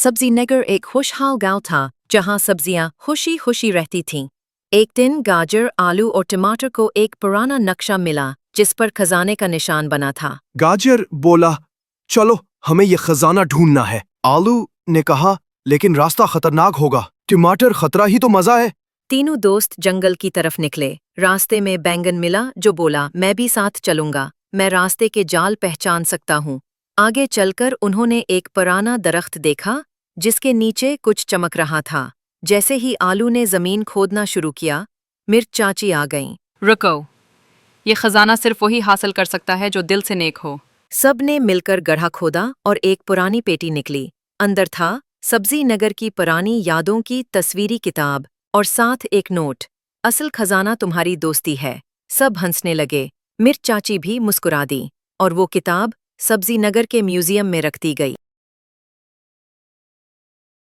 सब्जी नगर एक खुशहाल गांव था जहां सब्जियां खुशी खुशी रहती थीं। एक दिन गाजर, आलू और टमाटर को एक पुराना नक्शा मिला जिस पर खजाने का निशान बना था। गाजर बोला, चलो हमें ये खजाना ढूंढना है। आलू ने कहा, लेकिन रास्ता खतरनाक होगा। टमाटर, खतरा ही तो मजा है। तीनों दोस्त जंगल की तरफ निकले। रास्ते में बैंगन मिला जो बोला, मैं भी साथ चलूंगा, मैं रास्ते के जाल पहचान सकता हूँ। आगे चलकर उन्होंने एक पुराना दरख्त देखा जिसके नीचे कुछ चमक रहा था। जैसे ही आलू ने जमीन खोदना शुरू किया, मिर्च चाची आ गईं। रुको, ये खजाना सिर्फ वही हासिल कर सकता है जो दिल से नेक हो। सब ने मिलकर गड्ढा खोदा और एक पुरानी पेटी निकली। अंदर था सब्जी नगर की पुरानी यादों की तस्वीरी किताब और साथ एक नोट, असल खजाना तुम्हारी दोस्ती है। सब हंसने लगे। मिर्च चाची भी मुस्कुरा दी और वो किताब सब्जी नगर के म्यूजियम में रख दी गई।